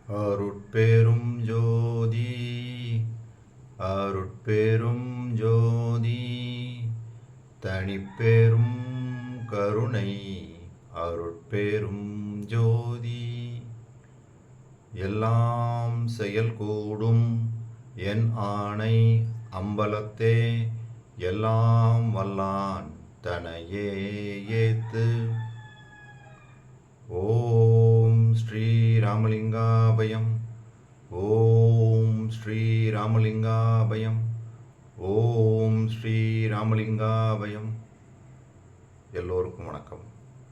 அருட்பெரும் ஜோதி அருட்பெரும் ஜோதி தனிப்பெரும் கருணை அருட்பெரும் ஜோதி எல்லாம் செயல்கூடும் என் ஆணை அம்பலத்தே எல்லாம் வல்லான் தனையே ஏத்து. ஓம் ஸ்ரீ ராமலிங்காபயம் ஓம் ஸ்ரீ ராமலிங்காபயம் ஓம் ஸ்ரீ ராமலிங்காபயம். எல்லோருக்கும் வணக்கம்.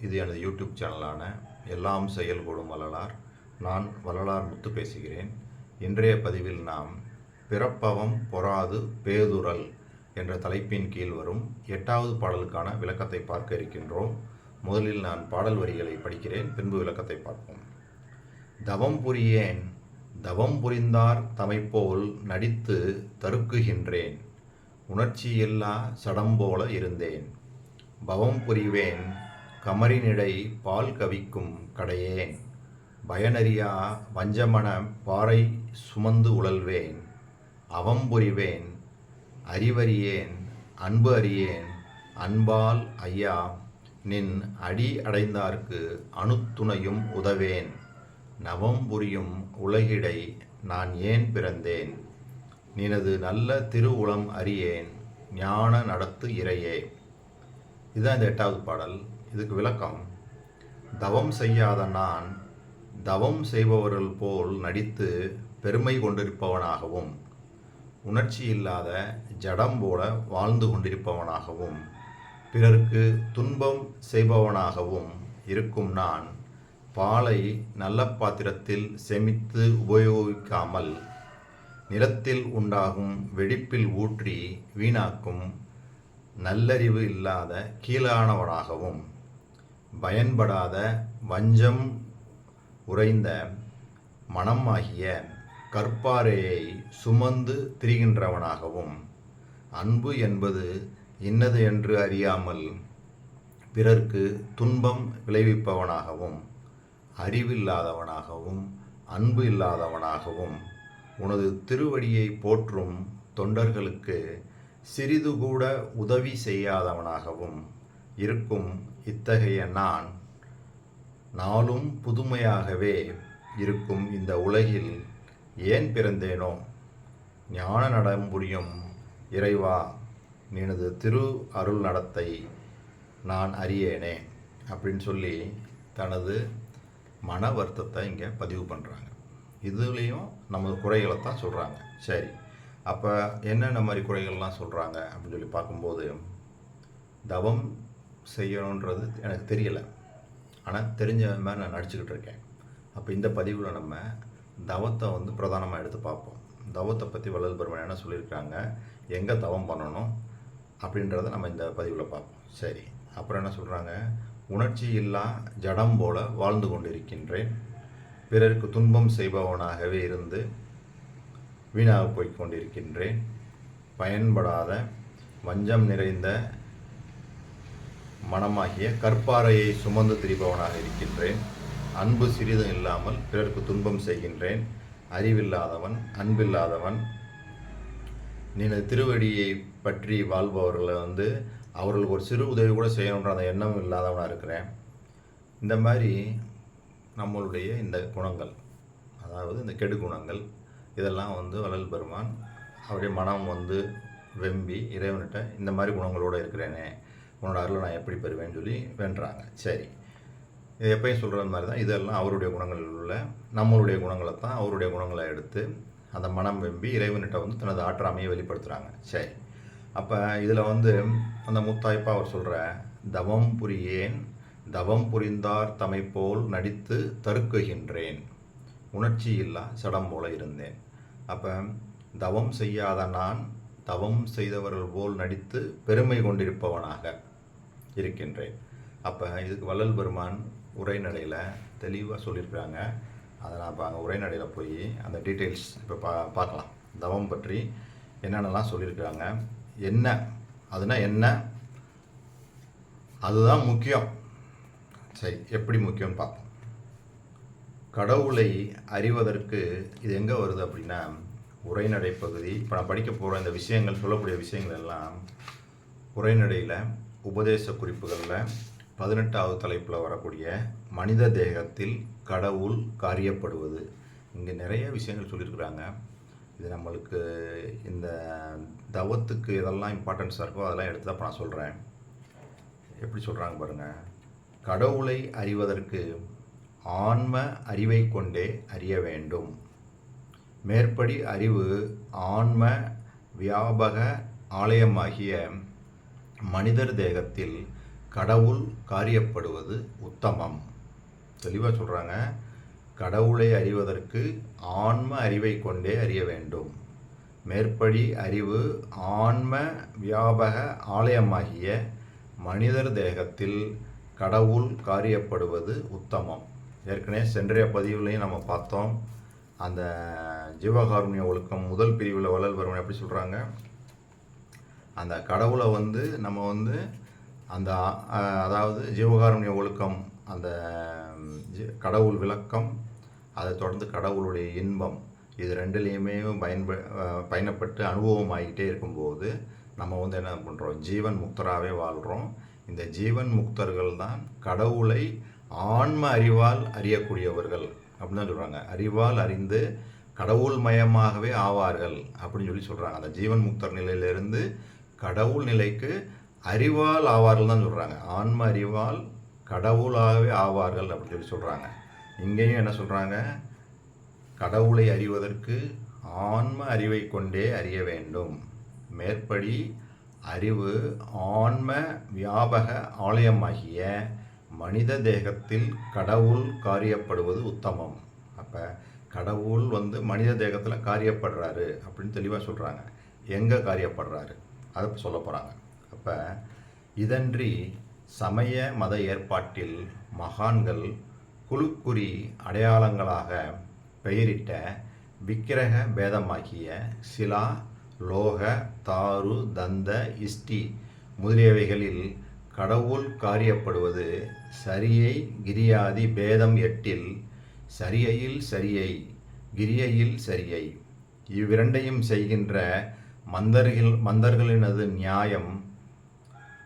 இது எனது யூடியூப் சேனலான எல்லாம் செயல்கூடும் வள்ளலார். நான் வள்ளலார் முத்து பேசுகிறேன். இன்றைய பதிவில் நாம் பிறப்பவம் பொறாது பேதுறல் என்ற தலைப்பின் கீழ் வரும் 8வது பாடலுக்கான விளக்கத்தை பார்க்க இருக்கின்றோம். முதலில் நான் பாடல் வரிகளை படிக்கிறேன், பின்பு விளக்கத்தை பார்ப்போம். தவம் புரியேன், தவம் புரிந்தார் தமைப்போல் நடித்து தருக்குகின்றேன். உணர்ச்சியில்லா சடம்போல இருந்தேன். பவம் புரிவேன் கமரினிடை பால் கவிக்கும் கடையேன். பயனறியா வஞ்சமன பாறை சுமந்து உழல்வேன். அவம் புரிவேன் அறிவறியேன் அன்பு அறியேன். அன்பால் ஐயா நின் அடி அடைந்தார்க்கு அணுத்துணையும் உதவேன். நவம் புரியும் உலகிடை நான் ஏன் பிறந்தேன். நினது நல்ல திருவுளம் அறியேன் ஞான நடத்து இறையே. இதுதான் இந்த 8வது பாடல். இதுக்கு விளக்கம்: தவம் செய்யாத நான் தவம் செய்பவர்கள் போல் நடித்து பெருமை கொண்டிருப்பவனாகவும், உணர்ச்சி இல்லாத ஜடம் போல வாழ்ந்து கொண்டிருப்பவனாகவும், பிறர்க்கு துன்பம் செய்பவனாகவும் இருக்கும் நான் பாலை நல்ல பாத்திரத்தில் செமித்து உபயோகிக்காமல் நிலத்தில் உண்டாகும் வெடிப்பில் ஊற்றி வீணாக்கும் நல்லறிவு இல்லாத கீழானவனாகவும், பயன்படாத வஞ்சம் உறைந்த மனமாகிய கற்பாறையை சுமந்து திரிகின்றவனாகவும், அன்பு என்பது இன்னது என்று அறியாமல் பிறர்க்கு துன்பம் விளைவிப்பவனாகவும், அறிவில்லாதவனாகவும் அன்பு இல்லாதவனாகவும், உனது திருவடியை போற்றும் தொண்டர்களுக்கு சிறிது கூட உதவி செய்யாதவனாகவும் இருக்கும் இத்தகைய நான் நாளும் புதுமையாகவே இருக்கும் இந்த உலகில் ஏன் பிறந்தேனோ. ஞான நடம் புரியும் இறைவா, நினது திரு அருள் நடத்தை நான் அறியேனே அப்படின்னு சொல்லி தனது மன வருத்தத்தை இங்கே பதிவு பண்ணுறாங்க. இதுலேயும் நமது குறைகளை தான் சொல்கிறாங்க. சரி, அப்போ என்னென்ன மாதிரி குறைகள்லாம் சொல்கிறாங்க அப்படின்னு சொல்லி பார்க்கும்போது, தவம் செய்யணுன்றது எனக்கு தெரியலை, ஆனால் தெரிஞ்ச மாதிரி நான் நடிச்சுக்கிட்டு இருக்கேன். அப்போ இந்த பதிவில் நம்ம தவத்தை பிரதானமாக எடுத்து பார்ப்போம். தவத்தை பற்றி வள்ளல் பெருமான் என்ன சொல்லியிருக்காங்க, எங்கே தவம் பண்ணணும் அப்படின்றத நம்ம இந்த பதிவில் பார்ப்போம். சரி, அப்புறம் என்ன சொல்கிறாங்க, உணர்ச்சி இல்லா ஜடம் போல வாழ்ந்து கொண்டிருக்கின்றேன். பிறருக்கு துன்பம் செய்பவனாகவே இருந்து வீணாக போய் கொண்டிருக்கின்றேன். பயன்படாத வஞ்சம் நிறைந்த மனமாகிய கற்பாறையை சுமந்து திரிபவனாக இருக்கின்றேன். அன்பு சிறிதும் இல்லாமல் பிறருக்கு துன்பம் செய்கின்றேன். அறிவில்லாதவன் அன்பில்லாதவன். நீனது திருவடியை பற்றி வாழ்பவர்களை அவர்களுக்கு ஒரு சிறு உதவி கூட செய்யணுன்ற அந்த எண்ணம் இல்லாதவனாக இருக்கிறேன். இந்த மாதிரி நம்மளுடைய இந்த குணங்கள், அதாவது இந்த கெடு குணங்கள், இதெல்லாம் வள்ளல் பெருமான் அவருடைய மனம் வெம்பி இறைவன்கிட்ட இந்த மாதிரி குணங்களோடு இருக்கிறேனே, உன்னோட அருளை நான் எப்படி பெறுவேன்னு சொல்லி வென்றாங்க. சரி, இது எப்பயும் சொல்கிற மாதிரி தான், இதெல்லாம் அவருடைய குணங்களில் உள்ள நம்மளுடைய குணங்களை தான் அவருடைய குணங்களை எடுத்து அந்த மனம் வெம்பி இறைவன்கிட்ட தனது ஆற்றாமையை வெளிப்படுத்துகிறாங்க. சரி, அப்போ இதில் அந்த முத்தாய்ப்பாக அவர் சொல்கிற தவம் புரியேன், தவம் புரிந்தார் தமைப்போல் நடித்து தருக்குகின்றேன். உணர்ச்சி இல்லா சடம் போல இருந்தேன். அப்போ தவம் செய்யாத நான் தவம் செய்தவர்கள் போல் நடித்து பெருமை கொண்டிருப்பவனாக இருக்கின்றேன். அப்போ இதுக்கு வள்ளல் பெருமான் உரைநடையில் தெளிவாக சொல்லியிருக்கிறாங்க. அதை நான் இப்போ அங்கே உரைநடையில் போய் அந்த டீட்டெயில்ஸ் இப்போ பார்க்கலாம். தவம் பற்றி என்னென்னலாம் சொல்லியிருக்கிறாங்க, என்ன அதுனா என்ன, அதுதான் முக்கியம். சரி, எப்படி முக்கியம்னு பார்ப்போம். கடவுளை அறிவதற்கு இது எங்கே வருது அப்படின்னா உரைநடை பகுதி. இப்போ நான் படிக்க போகிற இந்த விஷயங்கள், சொல்லக்கூடிய விஷயங்கள் எல்லாம் உரைநடையில் உபதேச குறிப்புகளில் 18வது தலைப்பில் வரக்கூடிய மனித தேகத்தில் கடவுள் காரியப்படுவது. இங்கே நிறைய விஷயங்கள் சொல்லியிருக்கிறாங்க. இது நம்மளுக்கு இந்த தவத்துக்கு எதெல்லாம் இம்பார்ட்டன்ஸாக இருக்கோ அதெல்லாம் எடுத்து தான் இப்போ நான் சொல்கிறேன். எப்படி சொல்கிறாங்க பாருங்கள். கடவுளை அறிவதற்கு ஆன்ம அறிவை கொண்டே அறிய வேண்டும். மேற்படி அறிவு ஆன்ம வியாபக ஆலயமாகிய மனிதர் தேகத்தில் கடவுள் காரியப்படுவது உத்தமம். தெளிவாக சொல்கிறாங்க. கடவுளை அறிவதற்கு ஆன்ம அறிவை கொண்டே அறிய வேண்டும். மேற்படி அறிவு ஆன்ம வியாபக ஆலயமாகிய மனிதர் தேகத்தில் கடவுள் காரியப்படுவது உத்தமம். ஏற்கனவே சென்றைய பதிவுலையும் நம்ம பார்த்தோம். அந்த ஜீவகாருண்ய ஒழுக்கம் முதல் பிரிவில் வள்ளல் பெருமான் எப்படி சொல்கிறாங்க, அந்த கடவுளை நம்ம அந்த அதாவது ஜீவகாருண்ய ஒழுக்கம், அந்த கடவுள் விளக்கம், அதை தொடர்ந்து கடவுளுடைய இன்பம், இது ரெண்டுலேயுமே பயணப்பட்டு அனுபவம் ஆகிட்டே இருக்கும்போது நம்ம என்ன பண்ணுறோம், ஜீவன் முக்தராகவே வாழ்கிறோம். இந்த ஜீவன் முக்தர்கள் தான் கடவுளை ஆன்ம அறிவால் அறியக்கூடியவர்கள் அப்படின்னு தான் சொல்கிறாங்க. அறிவால் அறிந்து கடவுள் மயமாகவே ஆவார்கள் அப்படின்னு சொல்கிறாங்க. அந்த ஜீவன் முக்தர் நிலையிலிருந்து கடவுள் நிலைக்கு அறிவால் ஆவார்கள் தான் சொல்கிறாங்க. ஆன்ம அறிவால் கடவுளாகவே ஆவார்கள் அப்படின்னு சொல்கிறாங்க. இங்கேயும் என்ன சொல்கிறாங்க, கடவுளை அறிவதற்கு ஆன்ம அறிவை கொண்டே அறிய வேண்டும். மேற்படி அறிவு ஆன்ம வியாபக ஆலயமாகிய மனித தேகத்தில் கடவுள் காரியப்படுவது உத்தமம். அப்போ கடவுள் மனித தேகத்தில் காரியப்படுறாரு அப்படின்னு தெளிவாக சொல்கிறாங்க. எங்கே காரியப்படுறாரு அதை சொல்ல போகிறாங்க. அப்போ இதன்றி சமய மத ஏற்பாட்டில் மகான்கள் குழுக்குறி அடையாளங்களாக பெயரிட்ட விக்கிரக பேதமாகிய சிலா, லோக, தாரு, தந்த, இஷ்டி முதலியவைகளில் கடவுள் காரியப்படுவது சரியை கிரியாதி பேதம் 8இல் சரியையில் சரியை, கிரியையில் சரியை, இவ்விரண்டையும் செய்கின்ற மந்தர்களினது நியாயம்.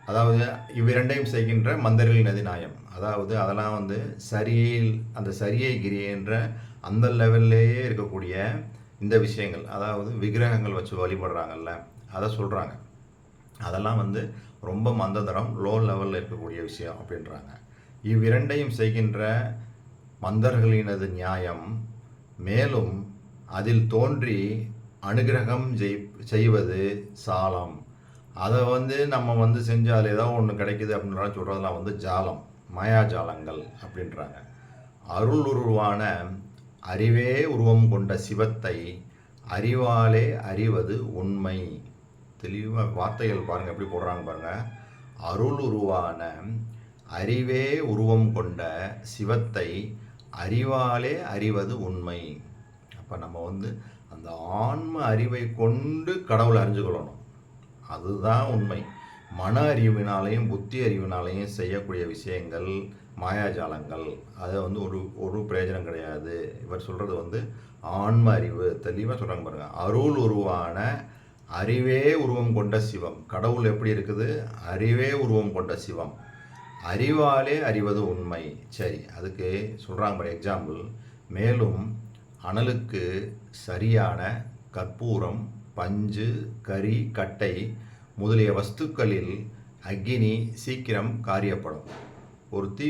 அதாவது இவ்விரண்டையும் செய்கின்ற மந்தர்களினது நியாயம். அதாவது அதெல்லாம் சரியில், அந்த சரியை கிரியைன்ற அந்த லெவல்லையே இருக்கக்கூடிய இந்த விஷயங்கள், அதாவது விக்கிரகங்கள் வச்சு வழிபடுறாங்கல்ல, அதை சொல்கிறாங்க. அதெல்லாம் ரொம்ப மந்ததரம், லோ லெவலில் இருக்கக்கூடிய விஷயம் அப்படின்றாங்க. இவ்விரண்டையும் செய்கின்ற மந்தர்களினது நியாயம். மேலும் அதில் தோன்றி அனுகிரகம் செய்வது சாலம். அதை நம்ம செஞ்சால் ஏதோ ஒன்று கிடைக்குது அப்படின்றாலும் சொல்கிறதெல்லாம் ஜாலம், மாயாஜாலங்கள் அப்படின்றாங்க. அருள் உருவான அறிவே உருவம் கொண்ட சிவத்தை அறிவாலே அறிவது உண்மை. தெளிவாக வார்த்தைகள் பாருங்கள் எப்படி போடுறாங்க பாருங்கள். அருள் உருவான அறிவே உருவம் கொண்ட சிவத்தை அறிவாலே அறிவது உண்மை. அப்போ நம்ம அந்த ஆன்ம அறிவை கொண்டு கடவுளை அறிஞ்சுக்கொள்ளணும். அதுதான் உண்மை. மன அறிவினாலையும் புத்தி அறிவினாலையும் செய்யக்கூடிய விஷயங்கள் மாயாஜாலங்கள். அதை ஒரு பிரயோஜனம் கிடையாது. இவர் சொல்கிறது ஆன்ம அறிவு. தெளிவாக சொல்கிறாங்க பாருங்கள். அருள் உருவான அறிவே உருவம் கொண்ட சிவம். கடவுள் எப்படி இருக்குது, அறிவே உருவம் கொண்ட சிவம், அறிவாலே அறிவது உண்மை. சரி, அதுக்கு சொல்கிறாங்க பாரு எக்ஸாம்பிள். மேலும் அனலுக்கு சரியான கற்பூரம், பஞ்சு, கரி, கட்டை முதலிய வஸ்துக்களில் அக்னி சீக்கிரம் காரியப்படும். ஒரு தீ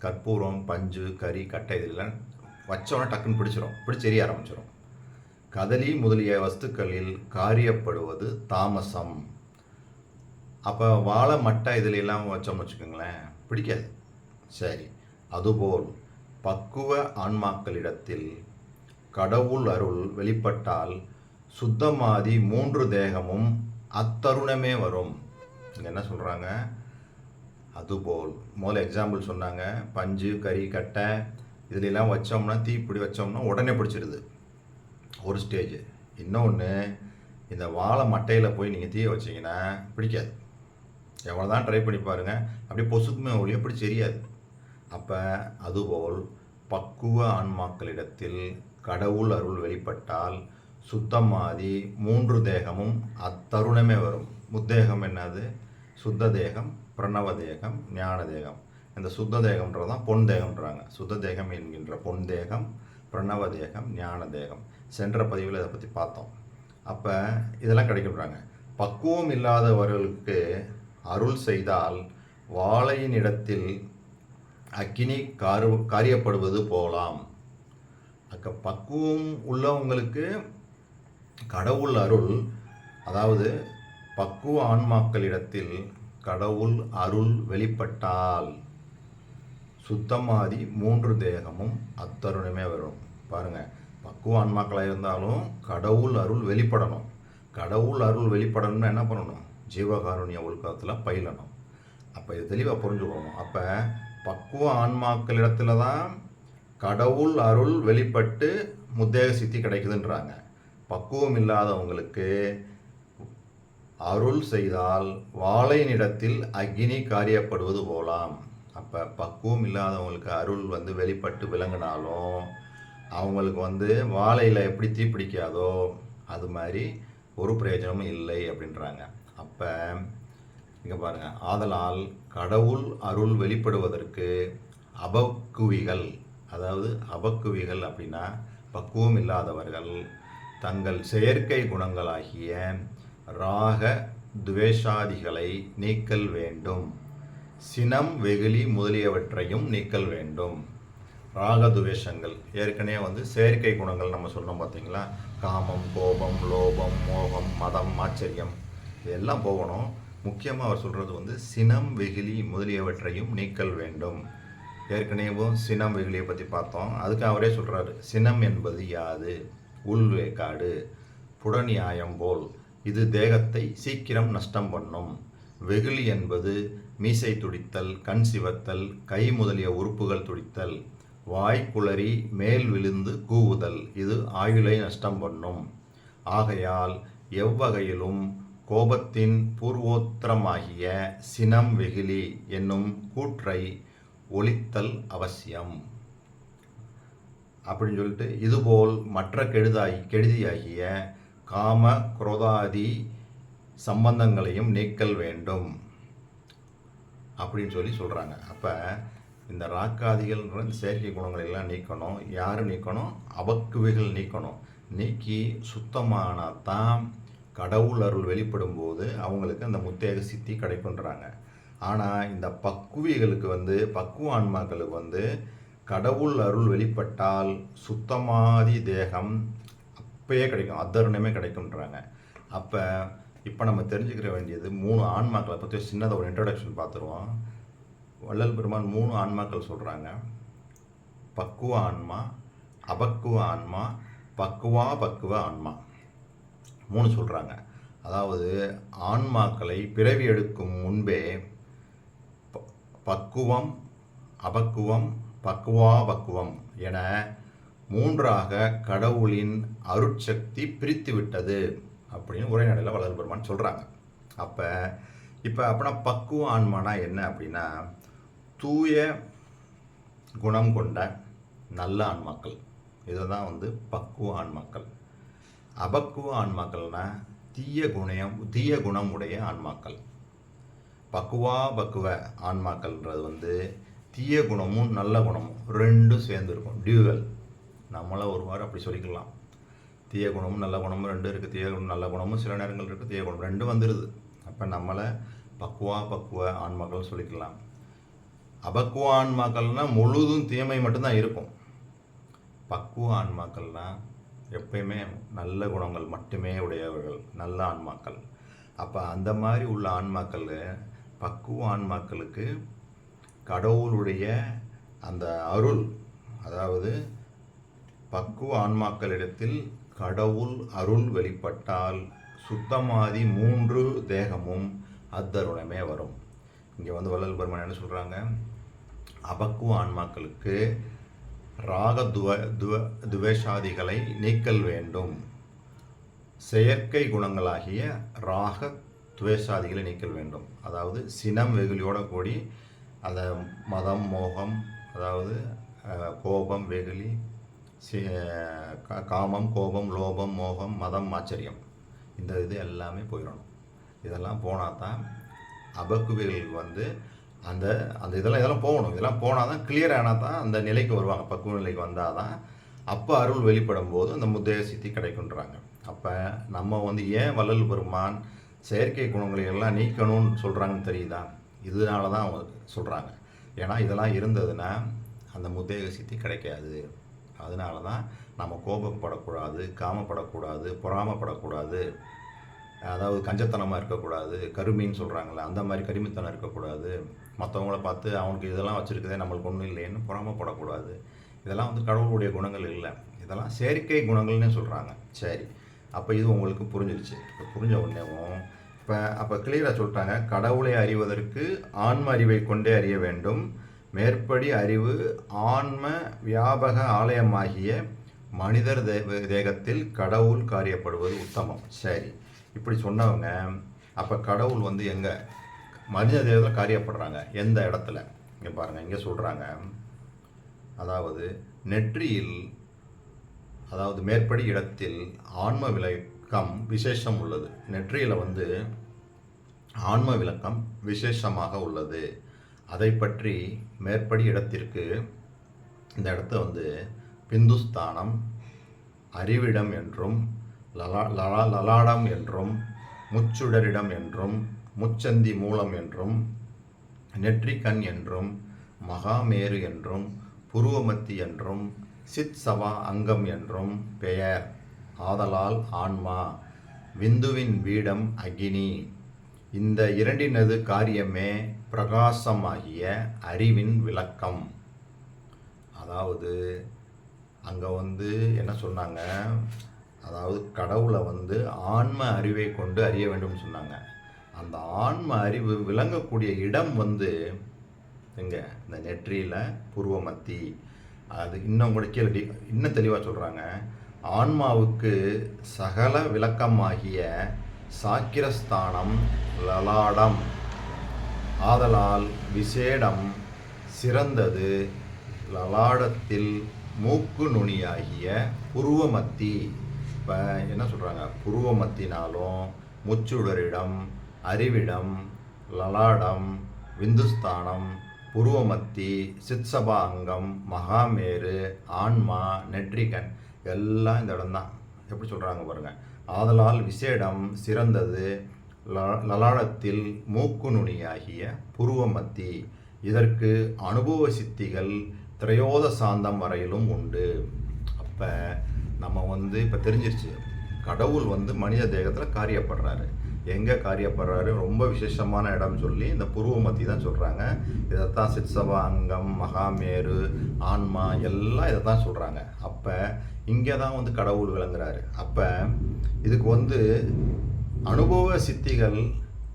கற்பூரம், பஞ்சு, கரி, கட்டை இதெல்லாம் வச்சோன்னா டக்குன்னு பிடிச்சு எரிய ஆரம்பிச்சிடும். கதலி முதலிய வஸ்துக்களில் காரியப்படுவது தாமசம். அப்போ வாழை மட்டை இதிலெல்லாம் வச்சோம்னு வச்சுக்கோங்களேன், பிடிக்காது. சரி, அதுபோல் பக்குவ ஆன்மாக்களிடத்தில் கடவுள் அருள் வெளிப்பட்டால் சுத்தமாதி 3 தேகமும் அத்தருணமே வரும். இங்கே என்ன சொல்கிறாங்க, அதுபோல் முதல்ல எக்ஸாம்பிள் சொன்னாங்க. பஞ்சு, கறி, கட்டை இதிலெல்லாம் வச்சோம்னா, தீப்பிடி வச்சோம்னா உடனே பிடிச்சிடுது, ஒரு ஸ்டேஜ். இன்னொன்று, இந்த வாழை மட்டையில் போய் நீங்கள் தீயை வச்சிங்கன்னா பிடிக்காது. எவ்வளோ தான் ட்ரை பண்ணி பாருங்கள், அப்படியே பொசுக்குமே ஒழிய பிடிச்சி எரியாது. அப்போ அதுபோல் பக்குவ ஆன்மாக்களிடத்தில் கடவுள் அருள் வெளிப்பட்டால் சுத்தமாதி 3 தேகமும் அத்தருணமே வரும். முத்தேகம் என்னது? சுத்த தேகம், பிரணவ தேகம், ஞான தேகம். இந்த சுத்த தேகம்ன்றதான் பொன் தேகம்ன்றாங்க. சுத்த தேகம் என்கின்ற பொன் தேகம், பிரணவ தேகம், ஞான தேகம். சென்ற பதிவில் இதை பற்றி பார்த்தோம். அப்போ இதெல்லாம் கிடைக்கின்றாங்க. பக்குவம் இல்லாதவர்களுக்கு அருள் செய்தால் வாழையின் இடத்தில் அக்கினி காரியப்படுவது போலாம். பக்குவம் உள்ளவங்களுக்கு கடவுள் அருள், அதாவது பக்குவ ஆன்மாக்களிடத்தில் கடவுள் அருள் வெளிப்பட்டால் சுத்தமாதி 3 தேகமும் அத்தருணமே வரும். பாருங்கள், பக்குவ ஆன்மாக்களாக இருந்தாலும் கடவுள் அருள் வெளிப்படணும். கடவுள் அருள் வெளிப்படணும்னா என்ன பண்ணணும்? ஜீவகாருண்ய ஒழுக்கத்தில் பயிலணும். அப்போ இது தெளிவாக புரிஞ்சுக்கணும். அப்போ பக்குவ ஆன்மாக்களிடத்துல தான் கடவுள் அருள் வெளிப்பட்டு முத்தேக சித்தி கிடைக்குதுன்றாங்க. பக்குவம் இல்லாதவங்களுக்கு அருள் செய்தால் வாழையினிடத்தில் அக்னி காரியப்படுவது போலாம். அப்போ பக்குவம் இல்லாதவங்களுக்கு அருள் வெளிப்பட்டு விளங்கினாலும் அவங்களுக்கு வாழையில் எப்படி தீப்பிடிக்காதோ அது மாதிரி ஒரு பிரயோஜனமும் இல்லை அப்படின்றாங்க. அப்போ இங்கே பாருங்கள், ஆதலால் கடவுள் அருள் வெளிப்படுவதற்கு அபக்குவிகள், அதாவது அபக்குவிகள் அப்படின்னா பக்குவம் இல்லாதவர்கள் தங்கள் செயற்கை குணங்களாகிய ராக துவேஷாதிகளை நீக்கல் வேண்டும். சினம், வெகுளி முதலியவற்றையும் நீக்கல் வேண்டும். ராக துவேஷங்கள் ஏற்கனவே செயற்கை குணங்கள் நம்ம சொன்னோம் பார்த்தீங்களா? காமம், கோபம், லோபம், மோகம், மதம், ஆச்சரியம் இதெல்லாம் போகணும். முக்கியமாக அவர் சொல்கிறது சினம், வெகுளி முதலியவற்றையும் நீக்கல் வேண்டும். ஏற்கனவே சினம், வெகுளியை பற்றி பார்த்தோம். அதுக்கு அவரே சொல்கிறாரு, சினம் என்பது யாது? உள்வேக்காடு, புடநியாயம் போல், இது தேகத்தை சீக்கிரம் நஷ்டம் பண்ணும். வெகுளி என்பது மீசை துடித்தல், கண் சிவத்தல், கை முதலிய உறுப்புகள் துடித்தல், வாய் குளறி மேல் விழுந்து கூவுதல், இது ஆயுளை நஷ்டம் பண்ணும். ஆகையால் எவ்வகையிலும் கோபத்தின் பூர்வோத்திரமாகிய சினம், வெகுளி என்னும் கூற்றை ஒழித்தல் அவசியம் அப்படின்னு சொல்லிட்டு, இதுபோல் மற்ற கெடுதியாகிய காம குரோதாதி சம்பந்தங்களையும் நீக்கல் வேண்டும் அப்படின்னு சொல்கிறாங்க. அப்போ இந்த ராக்காதிகள்ன்ற இந்த செயற்கை குணங்களை எல்லாம் நீக்கணும். யார் நீக்கணும்? அபக்குவிகள் நீக்கணும். நீக்கி சுத்தமானால் தான் கடவுள் அருள் வெளிப்படும் போது அவங்களுக்கு அந்த முத்தேக சித்தி கிடைக்குன்றாங்க. ஆனால் இந்த பக்குவிகளுக்கு பக்குவ ஆன்மாக்களுக்கு கடவுள் அருள் வெளிப்பட்டால் சுத்தமாதி தேகம் அப்பயே கிடைக்கும், அத்தருணமே கிடைக்கும்ன்றாங்க. அப்போ இப்போ நம்ம தெரிஞ்சுக்கிற வேண்டியது 3 ஆன்மாக்களை பற்றி சின்னதாக ஒரு இன்ட்ரடக்ஷன் பார்த்துருவோம். வள்ளல் பெருமான் 3 ஆன்மாக்கள் சொல்கிறாங்க. பக்குவ ஆன்மா, அபக்குவ ஆன்மா, பக்குவ ஆன்மா 3 சொல்கிறாங்க. அதாவது ஆன்மாக்களை பிறவி எடுக்கும் முன்பே பக்குவம், அபக்குவம், பக்குவம் என 3ஆக கடவுளின் அருட்சக்தி பிரித்து விட்டது அப்படின்னு உரைநடையில் வள்ளல் பெருமான் சொல்கிறாங்க. அப்போனா பக்குவ ஆன்மானா என்ன அப்படின்னா, தூய குணம் கொண்ட நல்ல ஆன்மாக்கள். இதை தான் பக்குவ ஆன்மாக்கள். அபக்குவ ஆன்மாக்கள்னா தீய குணம் உடைய ஆன்மாக்கள். பக்குவ ஆன்மாக்கள்ன்றது தீய குணமும் நல்ல குணமும் 2 சேர்ந்து இருக்கும், டியூவல். நம்மளை ஒரு வாரம் அப்படி சொல்லிக்கலாம். தீய குணமும் நல்ல குணமும் 2 இருக்குது. தீய குணம் நல்ல குணமும் சில நேரங்கள் இருக்குது, தீய குணம் 2 வந்துடுது. அப்போ நம்மளை பக்குவ ஆன்மாக்கள் சொல்லிக்கலாம். அபக்குவ ஆன்மாக்கள்னால் முழுதும் தீமை மட்டும்தான் இருக்கும். பக்குவ ஆன்மாக்கள்னால் எப்பயுமே நல்ல குணங்கள் மட்டுமே உடையவர்கள், நல்ல ஆன்மாக்கள். அப்போ அந்த மாதிரி உள்ள ஆன்மாக்கள், பக்குவ ஆன்மாக்களுக்கு கடவுளுடைய அந்த அருள், அதாவது பக்குவ ஆன்மாக்களிடத்தில் கடவுள் அருள் வெளிப்பட்டால் சுத்தமாதி 3 தேகமும் அத்தருணமே வரும். இங்கே வள்ளல் பெருமான் என்ன சொல்கிறாங்க? அபக்குவ ஆன்மாக்களுக்கு ராக துவேஷாதிகளை நீக்கல் வேண்டும். செயற்கை குணங்களாகிய ராக துவேஷாதிகளை நீக்கல் வேண்டும். அதாவது சினம் வெகுளியோட கூடி அந்த மதம், மோகம், அதாவது கோபம், வெகுளி, காமம், கோபம், லோபம், மோகம், மதம், ஆச்சரியம், இந்த இது எல்லாமே போயிடணும். இதெல்லாம் போனால் தான் அபக்குவிகள் வந்து அந்த அந்த இதெல்லாம் போகணும். இதெல்லாம் போனால் தான் கிளியர் ஆனால் தான் அந்த நிலைக்கு வருவாங்க. பக்குவ நிலைக்கு வந்தால் தான் அப்போ அருள் வெளிப்படும் போது அந்த முத்தைய சித்தி கிடைக்குன்றாங்க. அப்போ நம்ம வந்து ஏன் வள்ளல் பெருமான் செயற்கை குணங்களை எல்லாம் நீக்கணும்னு சொல்கிறாங்கன்னு தெரியுதா? இதனால தான் சொல்கிறாங்க. ஏன்னா இதெல்லாம் இருந்ததுன்னா அந்த முத்தைய சித்தி கிடைக்காது. அதனால தான் நம்ம கோபப்படக்கூடாது, காமப்படக்கூடாது, பொறாமப்படக்கூடாது, அதாவது கஞ்சத்தனமாக இருக்கக்கூடாது, கருமின்னு சொல்கிறாங்களே அந்த மாதிரி கருமித்தனம் இருக்கக்கூடாது, மற்றவங்கள பார்த்து அவனுக்கு இதெல்லாம் வச்சுருக்குதே நம்மளுக்கு ஒன்றும் இல்லைன்னு பொறாமப்படக்கூடாது. இதெல்லாம் வந்து கடவுளுடைய குணங்கள் இல்லை, இதெல்லாம் செயற்கை குணங்கள்னே சொல்கிறாங்க. சரி, அப்போ இது உங்களுக்கு புரிஞ்சிருச்சு. இப்போ புரிஞ்ச உடனேவும் அப்போ கிளியராக சொல்லிட்டாங்க, கடவுளை அறிவதற்கு ஆன்ம அறிவை கொண்டே அறிய வேண்டும். மேற்படி அறிவு ஆன்ம வியாபக ஆலயமாகிய மனிதர் தேகத்தில் கடவுள் காரியப்படுவது உத்தமம். சரி, இப்படி சொன்னவங்க அப்போ கடவுள் வந்து எங்கே மனித தேகத்தில் காரியப்படுறாங்க? எந்த இடத்துல? இங்கே பாருங்கள், இங்கே சொல்கிறாங்க, அதாவது நெற்றியில், அதாவது மேற்படி இடத்தில் ஆன்ம விளக்கம் விசேஷம் உள்ளது. நெற்றியில் வந்து ஆன்ம விளக்கம் விசேஷமாக உள்ளது. அதை பற்றி மேற்படி இடத்திற்கு இந்த இடத்த வந்து பிந்துஸ்தானம், அறிவிடம் என்றும், லலாடம் என்றும், முச்சுடரிடம் என்றும், முச்சந்தி மூலம் என்றும், நெற்றிக்கண் என்றும், மகாமேரு என்றும், புருவமத்தி என்றும், சித் சவா அங்கம் என்றும் பெயர். ஆதலால் ஆன்மா, விந்துவின் வீடம் அக்னி. இந்த இரண்டினது காரியமே பிரகாசமாகிய அறிவின் விளக்கம். அதாவது அங்கே வந்து என்ன சொன்னாங்க, அதாவது கடவுளை வந்து ஆன்ம அறிவை கொண்டு அறிய வேண்டும்னு சொன்னாங்க. அந்த ஆன்ம அறிவு விளங்கக்கூடிய இடம் வந்து எங்கே? இந்த நெற்றியில் புருவமத்தி. அது இன்னும் கூட கீழே இன்னும் தெளிவாக சொல்கிறாங்க, ஆன்மாவுக்கு சகல விளக்கமாகிய சாக்கிரஸ்தானம் லலாடம். ஆதலால் விசேடம் சிறந்தது லலாடத்தில் மூக்கு நுனியாகிய புருவமத்தி. இப்போ என்ன சொல்கிறாங்க, புருவமத்தினாலும் முச்சுடரிடம், அறிவிடம், லலாடம், விந்துஸ்தானம், புருவமத்தி, சித்சபா அங்கம், மகாமேரு, ஆன்மா, நெற்றிகன் எல்லாம் இந்த இடம்தான். எப்படி சொல்கிறாங்க பாருங்கள், ஆதலால் விசேடம் சிறந்தது லலாடத்தில் மூக்கு நுனியாகிய புருவமத்தி. இதற்கு அனுபவ சித்திகள் திரையோத சாந்தம் வரையிலும் உண்டு. அப்போ நம்ம வந்து இப்போ தெரிஞ்சிருச்சு, கடவுள் வந்து மனித தேகத்தில் காரியப்படுறாரு. எங்கே காரியப்படுறாரு? ரொம்ப விசேஷமான இடம் சொல்லி இந்த புருவமத்தி தான் சொல்கிறாங்க. இதைத்தான் சித்சவா அங்கம், மகாமேரு, ஆன்மா எல்லாம் இதை தான் சொல்கிறாங்க. அப்போ இங்கே தான் வந்து கடவுள் விளங்குறாரு. அப்போ இதுக்கு வந்து அனுபவ சித்திகள்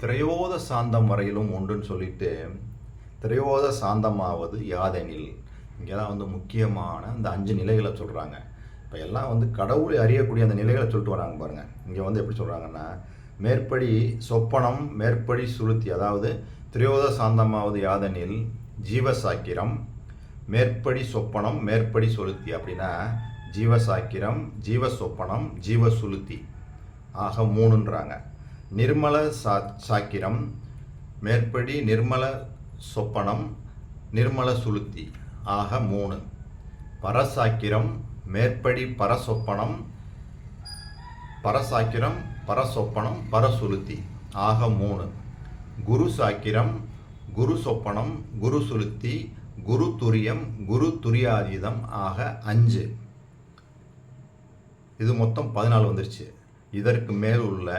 திரையோத சாந்தம் வரையிலும் உண்டுன்னு சொல்லிட்டு, திரையோத சாந்தமாவது யாதெனில், இங்கே தான் வந்து முக்கியமான இந்த 5 நிலைகளை சொல்கிறாங்க. இப்போ எல்லாம் வந்து கடவுளை அறியக்கூடிய அந்த நிலைகளை சொல்லிட்டு வராங்க பாருங்கள். இங்கே வந்து எப்படி சொல்கிறாங்கன்னா, மேற்படி சொப்பனம், மேற்படி சுளுத்தி, அதாவது திரையோத சாந்தமாவது யாதெனில் ஜீவசாக்கிரம், மேற்படி சொப்பனம், மேற்படி சுளுத்தி. அப்படின்னா ஜீவசாக்கிரம், ஜீவசொப்பனம், ஜீவசுளுத்தி ஆக 3ன்றாங்க. நிர்மல சாக்கிரம், மேற்படி நிர்மல சொப்பனம், நிர்மல சுளுத்தி ஆக 3. பரசாக்கிரம், மேற்படி பரசொப்பனம், பரசாக்கிரம், பரசொப்பனம், பரசுளுத்தி ஆக 3. குரு சாக்கிரம், குரு சொப்பனம், குரு சுளுத்தி, குரு துரியம், குரு துரியாதீதம் ஆக 5. இது மொத்தம் 14 வந்துருச்சு. இதற்கு மேல் உள்ள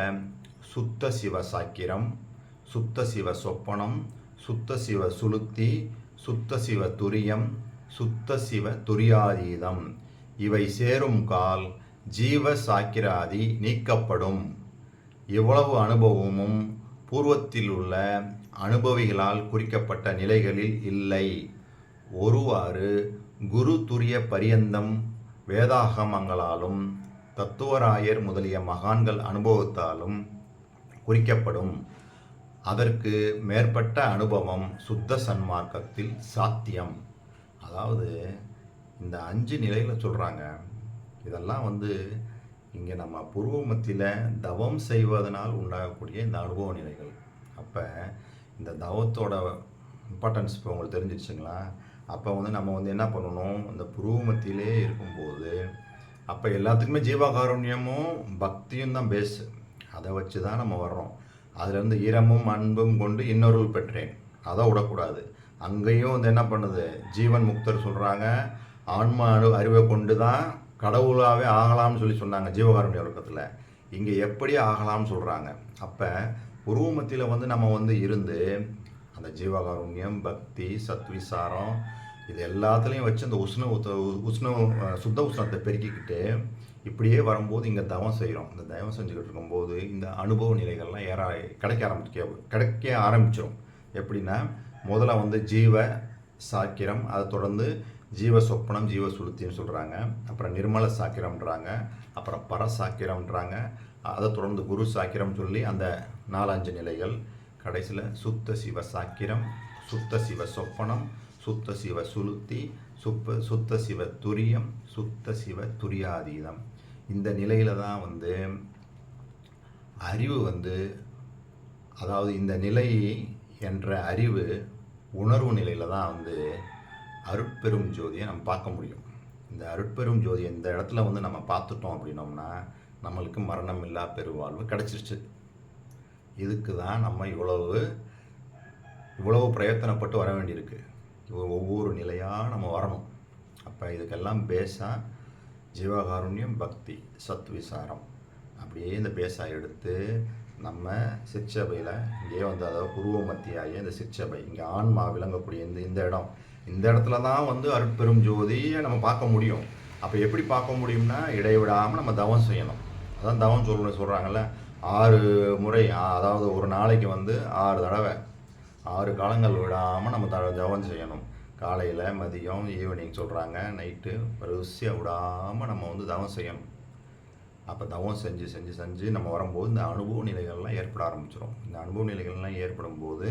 சுத்த சிவ சாக்கிரம், சுத்த சிவ சொப்பனம், சுத்த சிவ சுளுத்தி, சுத்த சிவ துரியம், சுத்த சிவ துரியாதீதம் இவை சேரும் கால் ஜீவ சாக்கிராதி நீக்கப்படும். இவ்வளவு அனுபவமும் பூர்வத்தில் உள்ள அனுபவிகளால் குறிக்கப்பட்ட நிலைகளில் இல்லை. ஒருவாறு குரு துரிய பரியந்தம் வேதாகமங்களாலும் தத்துவராயர் முதலிய மகான்கள் அனுபவத்தாலும் குறிக்கப்படும். அதற்கு மேற்பட்ட அனுபவம் சுத்த சன்மார்க்கத்தில் சாத்தியம். அதாவது இந்த 5 நிலையில் சொல்கிறாங்க. இதெல்லாம் வந்து இங்கே நம்ம பூர்வ மத்தியில் தவம் செய்வதனால் உண்டாகக்கூடிய இந்த அனுபவ நிலைகள். அப்போ இந்த தவத்தோட இம்பார்ட்டன்ஸ் இப்போ உங்களுக்கு தெரிஞ்சிடுச்சுங்களா? அப்போ வந்து நம்ம வந்து என்ன பண்ணணும், இந்த பூர்வ மத்தியிலே இருக்கும்போது அப்போ எல்லாத்துக்குமே ஜீவகாருண்யமும் பக்தியும் தான் பேஸு. அதை வச்சு தான் நம்ம வர்றோம். அதுலேருந்து ஈரமும் அன்பும் கொண்டு இன்னொருள் பெற்றேன், அதை விடக்கூடாது. அங்கேயும் வந்து என்ன பண்ணுது, ஜீவன் முக்தர் சொல்கிறாங்க, ஆன்மா அறிவை கொண்டு தான் கடவுளாகவே ஆகலாம்னு சொன்னாங்க ஜீவகாருண்ய வர்க்கத்தில். இங்கே எப்படி ஆகலாம்னு சொல்கிறாங்க. அப்போ உருவமத்தியில் வந்து நம்ம வந்து இருந்து அந்த ஜீவகாருண்யம், பக்தி, சத்விசாரம் இது எல்லாத்துலேயும் வச்சு அந்த சுத்த உஷ்ணத்தை பெருக்கிக்கிட்டு இப்படியே வரும்போது இங்கே தவம் செய்கிறோம். இந்த தவம் செஞ்சுக்கிட்டு இருக்கும்போது இந்த அனுபவ நிலைகள்லாம் கிடைக்க ஆரம்பிச்சிடும். எப்படின்னா, முதல்ல வந்து ஜீவ சாக்கிரம், அதை தொடர்ந்து ஜீவ சொப்பனம், ஜீவ சுளுத்தின்னு சொல்கிறாங்க. அப்புறம் நிர்மல சாக்கிரம்ன்றாங்க. அப்புறம் பரசாக்கிரம்ன்றாங்க. அதை தொடர்ந்து குரு சாக்கிரம் சொல்லி அந்த 4-5 நிலைகள். கடைசியில் சுத்த சிவ சாக்கிரம், சுத்த சிவ சொப்பனம், சுத்த சிவ சுளுத்தி, சுத்த சிவ துரியம், சுத்த சிவ துரியாதீதம். இந்த நிலையில் தான் வந்து அறிவு வந்து, அதாவது இந்த நிலை என்ற அறிவு உணர்வு நிலையில் தான் வந்து அருட்பெரும் ஜோதியை நம்ம பார்க்க முடியும். இந்த அருட்பெரும் ஜோதி இந்த இடத்துல வந்து நம்ம பார்த்துட்டோம் அப்படின்னோம்னா நம்மளுக்கு மரணம் இல்லா பெருவாழ்வு கிடச்சிருச்சு. இதுக்கு தான் நம்ம இவ்வளவு பிரயத்தனப்பட்டு வர வேண்டியிருக்கு. ஒவ்வொரு நிலையாக நம்ம வரணும். அப்போ இதுக்கெல்லாம் பேஸாக ஜீவகாருண்யம், பக்தி, சத்விசாரம் அப்படியே இந்த பேஸாக எடுத்து நம்ம சிற்சபையில் இங்கே வந்து, அதாவது பூர்வ மத்தியாகிய இந்த சிற்சபை, இங்கே ஆன்மா விளங்கக்கூடிய இந்த இடத்துல தான் வந்து அருட்பெரும் ஜோதியை நம்ம பார்க்க முடியும். அப்போ எப்படி பார்க்க முடியும்னா, இடைவிடாமல் நம்ம தவம் செய்யணும். அதான் தவம் சொல்கிறாங்கல்ல, 6 முறை, அதாவது ஒரு நாளைக்கு வந்து 6 தடவை 6 காலங்கள் விடாமல் நம்ம தவம் செய்யணும். காலையில், மதியம், ஈவினிங் சொல்கிறாங்க, நைட்டு வரிசையாக விடாமல் நம்ம வந்து தவம் செய்யணும். அப்போ தவம் செஞ்சு நம்ம வரும்போது இந்த அனுபவ நிலைகள்லாம் ஏற்பட ஆரம்பிச்சிடும். இந்த அனுபவ நிலைகள்லாம் ஏற்படும் போது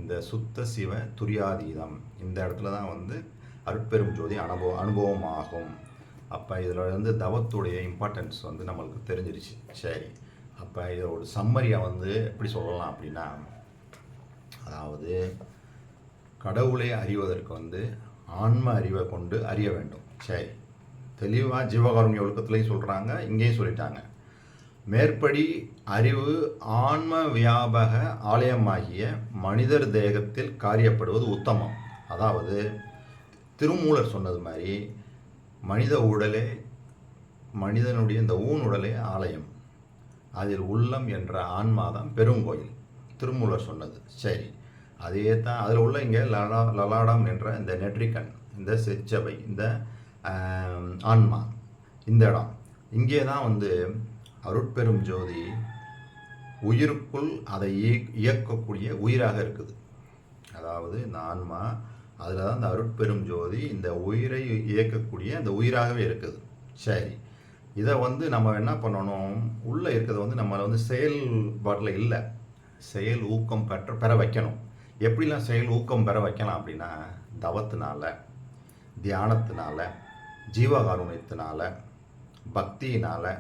இந்த சுத்த சிவ துரியாதீதம் இந்த இடத்துல தான் வந்து அருட்பெரும் ஜோதி அனுபவம் ஆகும். அப்போ இதில் வந்து தவத்துடைய இம்பார்ட்டன்ஸ் வந்து நம்மளுக்கு தெரிஞ்சிருச்சு. சரி, அப்போ இதோட சம்மரியை வந்து எப்படி சொல்லலாம் அப்படின்னா, அதாவது கடவுளை அறிவதற்கு வந்து ஆன்ம அறிவை கொண்டு அறிய வேண்டும். சரி, தெளிவாக ஜீவகாருண்ய ஒழுக்கத்துலேயும் சொல்கிறாங்க, இங்கேயும் சொல்லிட்டாங்க. மேற்படி அறிவு ஆன்ம வியாபக ஆலயமாகிய மனிதர் தேகத்தில் காரியப்படுவது உத்தமம். அதாவது திருமூலர் சொன்னது மாதிரி மனிதனுடைய இந்த உடலே ஆலயம், அதில் உள்ளம் என்ற ஆன்மாதான் பெருங்கோயில், திருமூலர் சொன்னது. சரி, அதே தான் அதில் உள்ள இங்கே லலாடம் என்ற இந்த நெற்றிக்கண், இந்த சிற்சபை, இந்த ஆன்மா, இந்த இடம், இங்கே தான் வந்து அருட்பெரும் ஜோதி உயிருக்குள் அதை இயக்கக்கூடிய உயிராக இருக்குது. அதாவது இந்த ஆன்மா, அதில் தான் இந்த அருட்பெரும் ஜோதி இந்த உயிரை இயக்கக்கூடிய அந்த உயிராகவே இருக்குது. சரி, இதை வந்து நம்ம என்ன பண்ணணும், உள்ளே இருக்கிறத வந்து நம்மளை வந்து செயல்பாட்டில் இல்லை, செயல் ஊக்கம் பெற வைக்கணும். எப்படிலாம் செயல் ஊக்கம் பெற வைக்கலாம் அப்படின்னா, தவத்தினால, தியானத்தினால, ஜீவகாருண்யத்தினால, பக்தியினால்,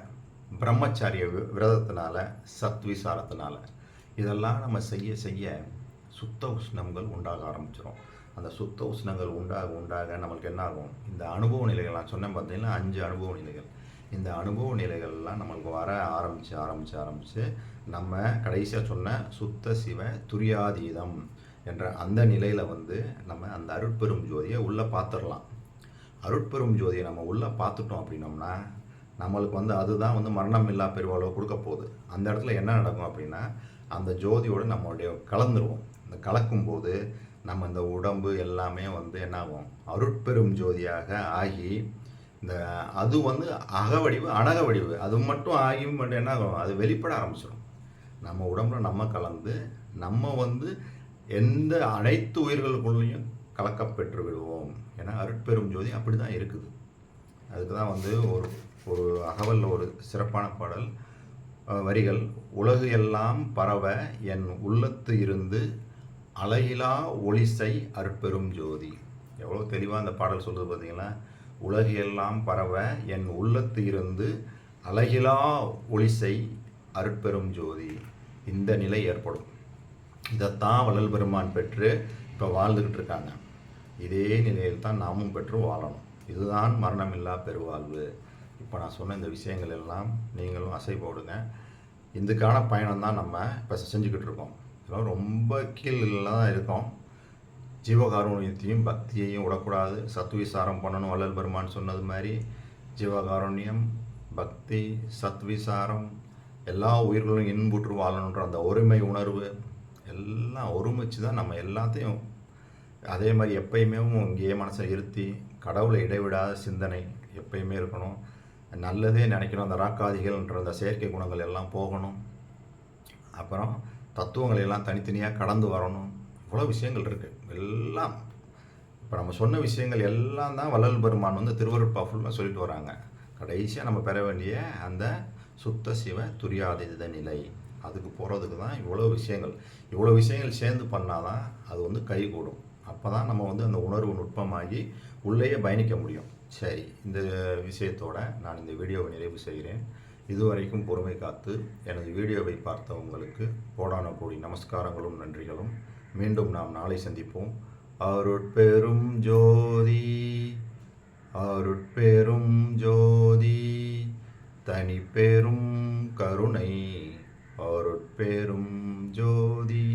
பிரம்மச்சாரிய விரதத்தினால, சத்விசாரத்தினால, இதெல்லாம் நம்ம செய்ய சுத்த உஷ்ணங்கள் உண்டாக ஆரம்பிச்சிடும். அந்த சுத்த உஷ்ணங்கள் உண்டாக நம்மளுக்கு என்ன ஆகும், இந்த அனுபவ நிலைகள் நான் சொன்னேன் பார்த்தீங்கன்னா 5 அனுபவ நிலைகள். இந்த அனுபவ நிலைகள்லாம் நம்மளுக்கு வர ஆரம்பித்து நம்ம கடைசியாக சொன்ன சுத்த சிவ துரியாதீதம் என்ற அந்த நிலையில் வந்து நம்ம அந்த அருட்பெரும் ஜோதியை உள்ளே பார்த்துடலாம். அருட்பெரும் ஜோதியை நம்ம உள்ளே பார்த்துட்டோம் அப்படின்னோம்னா நம்மளுக்கு வந்து அதுதான் வந்து மரணம் இல்லா பெருவாழ்வு கொடுக்க போகுது. அந்த இடத்துல என்ன நடக்கும் அப்படின்னா, அந்த ஜோதியோடு நம்மளுடைய கலந்துருவோம். இந்த கலக்கும்போது நம்ம இந்த உடம்பு எல்லாமே வந்து என்ன ஆகும், அருட்பெரும் ஜோதியாக ஆகி, இந்த அது வந்து அகவடிவு அனக வடிவு அது மட்டும் ஆகி மட்டும் என்ன ஆகும், அது வெளிப்பட ஆரம்பிச்சிடும். நம்ம உடம்புல நம்ம கலந்து நம்ம வந்து எந்த அனைத்து உயிர்களுக்குள்ளேயும் கலக்கப்பெற்று விடுவோம். ஏன்னா அருட்பெரும் ஜோதி அப்படி தான் இருக்குது. அதுக்கு தான் வந்து ஒரு அகவலில் ஒரு சிறப்பான பாடல் வரிகள், உலகு எல்லாம் பரவ என் உள்ளத்து இருந்து அலையிலா ஒளிசை அருட்பெரும் ஜோதி. எவ்வளோ தெளிவாக அந்த பாடல் சொல்கிறது பார்த்தீங்களா. உலகெல்லாம் பரவ என் உள்ளத்து இருந்து அழகிலா ஒளிசை அருட்பெரும் ஜோதி. இந்த நிலை ஏற்படும். இதைத்தான் வள்ளல் பெருமான் பெற்று இப்போ வாழ்ந்துக்கிட்டு இருக்காங்க. இதே நிலையில் தான் நாமும் பெற்று வாழணும். இதுதான் மரணமில்லா பெருவாழ்வு. இப்போ நான் சொன்ன இந்த விஷயங்கள் எல்லாம் நீங்களும் அசை போடுங்க. இதுக்கான பயணம் தான் நம்ம இப்போ செஞ்சுக்கிட்டு இருக்கோம். இதெல்லாம் ரொம்ப கீழில் தான் இருக்கோம். ஜீவகாருண்யத்தையும் பக்தியையும் விடக்கூடாது. சத்விசாரம் பண்ணணும். வள்ளல் பெருமான் சொன்னது மாதிரி ஜீவகாருண்யம், பக்தி, சத்விசாரம், எல்லா உயிர்களும் இன்புற்று வாழணுன்ற அந்த ஒருமை உணர்வு எல்லாம் ஒருமிச்சு தான் நம்ம எல்லாத்தையும். அதே மாதிரி எப்பயுமே இங்கேயே மனசை இருத்தி கடவுளை இடைவிடாத சிந்தனை எப்பயுமே இருக்கணும். நல்லதே நினைக்கணும். அந்த ராக்காதிகள்ன்ற அந்த செயற்கை குணங்கள் எல்லாம் போகணும். அப்புறம் தத்துவங்களை எல்லாம் தனித்தனியாக கடந்து வரணும். இவ்வளோ விஷயங்கள் இருக்குது. எல்லாம் இப்போ நம்ம சொன்ன விஷயங்கள் எல்லாம் தான் வள்ளல் பெருமான் திருவருட்பா ஃபுல்லாக சொல்லிட்டு வராங்க. கடைசியாக நம்ம பெற வேண்டிய அந்த சுத்த சிவ துரியாதீத நிலை, அதுக்கு போகிறதுக்கு தான் இவ்வளோ விஷயங்கள் சேர்ந்து பண்ணால் தான் அது கைகூடும். அப்போ தான் நம்ம அந்த உணர்வு நுட்பமாகி உள்ளேயே பயணிக்க முடியும். சரி, இந்த விஷயத்தோடு நான் இந்த வீடியோவை நிறைவு செய்கிறேன். இதுவரைக்கும் பொறுமை காத்து எனது வீடியோவை பார்த்த உங்களுக்கு கோடான கோடி நமஸ்காரங்களும் நன்றிகளும். மீண்டும் நாம் நாளை சந்திப்போம். அருட்பெரும் ஜோதி, அருட்பெரும் ஜோதி, தனி பெரும் கருணை, அருட்பெரும் ஜோதி.